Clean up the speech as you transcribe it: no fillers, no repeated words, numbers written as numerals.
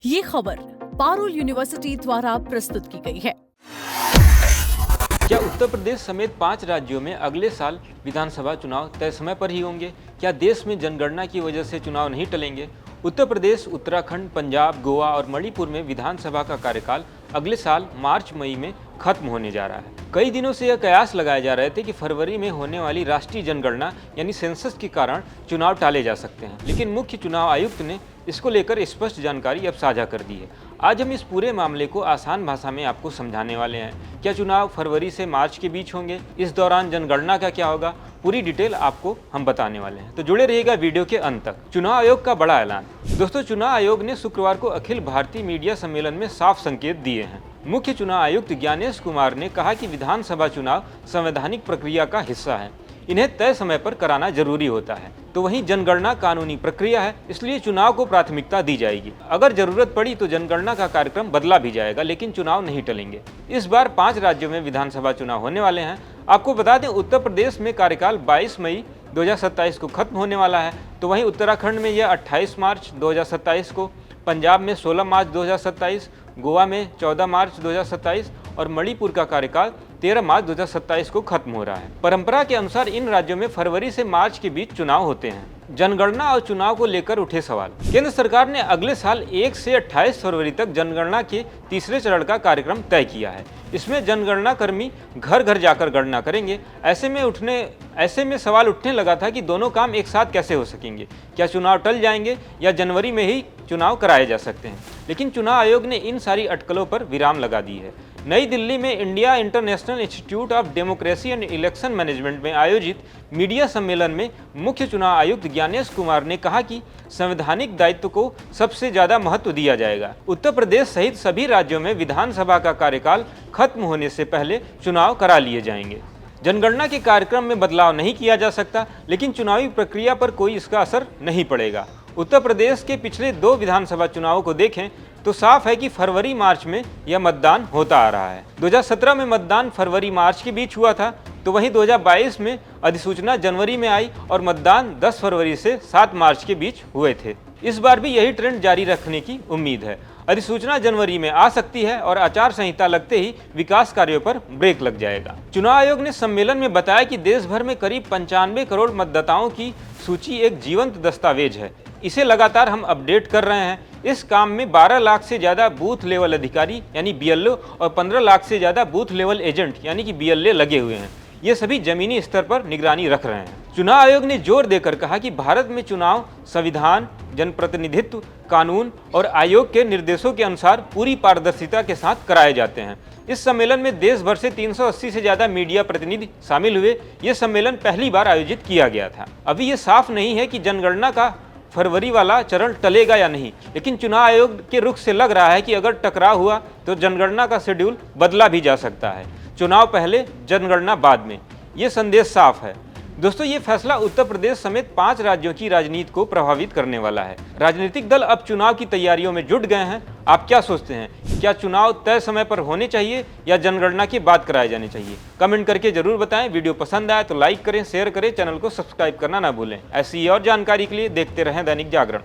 ये खबर पारुल यूनिवर्सिटी द्वारा प्रस्तुत की गई है। क्या उत्तर प्रदेश समेत 5 राज्यों में अगले साल विधानसभा चुनाव तय समय पर ही होंगे? क्या देश में जनगणना की वजह से चुनाव नहीं टलेंगे? उत्तर प्रदेश, उत्तराखंड, पंजाब, गोवा और मणिपुर में विधानसभा का कार्यकाल अगले साल मार्च मई में खत्म होने जा रहा है। कई दिनों से यह कयास लगाए जा रहे थे कि फरवरी में होने वाली राष्ट्रीय जनगणना यानी सेंसस के कारण चुनाव टाले जा सकते हैं, लेकिन मुख्य चुनाव आयुक्त ने इसको लेकर स्पष्ट जानकारी अब साझा कर दी है। आज हम इस पूरे मामले को आसान भाषा में आपको समझाने वाले हैं। क्या चुनाव फरवरी से मार्च के बीच होंगे? इस दौरान जनगणना का क्या होगा? पूरी डिटेल आपको हम बताने वाले हैं, तो जुड़े रहिएगा वीडियो के अंत तक। चुनाव आयोग का बड़ा ऐलान। दोस्तों, चुनाव आयोग ने शुक्रवार को अखिल भारतीय मीडिया सम्मेलन में साफ संकेत दिए हैं। मुख्य चुनाव आयुक्त ज्ञानेश कुमार ने कहा कि विधानसभा चुनाव संवैधानिक प्रक्रिया का हिस्सा है, इन्हें तय समय पर कराना जरूरी होता है। तो वहीं जनगणना कानूनी प्रक्रिया है, इसलिए चुनाव को प्राथमिकता दी जाएगी। अगर जरूरत पड़ी तो जनगणना का कार्यक्रम बदला भी जाएगा, लेकिन चुनाव नहीं टलेंगे। इस बार 5 राज्यों में विधानसभा चुनाव होने वाले हैं। आपको बता दें, उत्तर प्रदेश में कार्यकाल 22 मई 2027 को खत्म होने वाला है, तो वहीं उत्तराखंड में यह 28 मार्च 2027 को, पंजाब में 16 मार्च 2027, गोवा में 14 मार्च 2027 और मणिपुर का कार्यकाल 13 मार्च 2027 को खत्म हो रहा है। परंपरा के अनुसार इन राज्यों में फरवरी से मार्च के बीच चुनाव होते हैं। जनगणना और चुनाव को लेकर उठे सवाल। केंद्र सरकार ने अगले साल 1 से 28 फरवरी तक जनगणना के तीसरे चरण का कार्यक्रम तय किया है। इसमें जनगणना कर्मी घर घर जाकर गणना करेंगे। ऐसे में सवाल उठने लगा था कि दोनों काम एक साथ कैसे हो सकेंगे? क्या चुनाव टल जाएंगे या जनवरी में ही चुनाव कराए जा सकते हैं? लेकिन चुनाव आयोग ने इन सारी अटकलों पर विराम लगा दी है। नई दिल्ली में India international institute of democracy and election management में आयोजित मीडिया सम्मेलन में मुख्य चुनाव आयुक्त ज्ञानेश कुमार ने कहा कि संवैधानिक दायित्व को सबसे ज्यादा महत्व दिया जाएगा। उत्तर प्रदेश सहित सभी राज्यों में विधानसभा का कार्यकाल खत्म होने से पहले चुनाव करा लिए जाएंगे। जनगणना के कार्यक्रम में बदलाव नहीं किया जा सकता, लेकिन चुनावी प्रक्रिया पर कोई इसका असर नहीं पड़ेगा। उत्तर प्रदेश के पिछले 2 विधानसभा चुनावों को देखें तो साफ है कि फरवरी मार्च में यह मतदान होता आ रहा है। 2017 में मतदान फरवरी मार्च के बीच हुआ था, तो वहीं 2022 में अधिसूचना जनवरी में आई और मतदान 10 फरवरी से 7 मार्च के बीच हुए थे। इस बार भी यही ट्रेंड जारी रखने की उम्मीद है। अधिसूचना जनवरी में आ सकती है और आचार संहिता लगते ही विकास कार्यों पर ब्रेक लग जाएगा। चुनाव आयोग ने सम्मेलन में बताया कि देश भर में करीब 95 करोड़ मतदाताओं की सूची एक जीवंत दस्तावेज है। इसे लगातार हम अपडेट कर रहे हैं। इस काम में 12 लाख से ज़्यादा बूथ लेवल अधिकारी यानी BLO और 15 लाख से ज़्यादा बूथ लेवल एजेंट यानी कि BLA लगे हुए हैं। ये सभी जमीनी स्तर पर निगरानी रख रहे हैं। चुनाव आयोग ने जोर देकर कहा कि भारत में चुनाव संविधान, जनप्रतिनिधित्व, कानून और आयोग के निर्देशों के अनुसार पूरी पारदर्शिता के साथ कराए जाते हैं। इस सम्मेलन में देश भर से 380 से ज़्यादा मीडिया प्रतिनिधि शामिल हुए। ये सम्मेलन पहली बार आयोजित किया गया था। अभी ये साफ नहीं है कि जनगणना का फरवरी वाला चरण टलेगा या नहीं, लेकिन चुनाव आयोग के रुख से लग रहा है कि अगर टकराव हुआ तो जनगणना का शेड्यूल बदला भी जा सकता है। चुनाव पहले, जनगणना बाद में, ये संदेश साफ है। दोस्तों, ये फैसला उत्तर प्रदेश समेत 5 राज्यों की राजनीति को प्रभावित करने वाला है। राजनीतिक दल अब चुनाव की तैयारियों में जुट गए हैं। आप क्या सोचते हैं? क्या चुनाव तय समय पर होने चाहिए या जनगणना के बाद कराए जाने चाहिए? कमेंट करके जरूर बताएं। वीडियो पसंद आए तो लाइक करें, शेयर करें, चैनल को सब्सक्राइब करना ना भूलें। ऐसी और जानकारी के लिए देखते रहें दैनिक जागरण।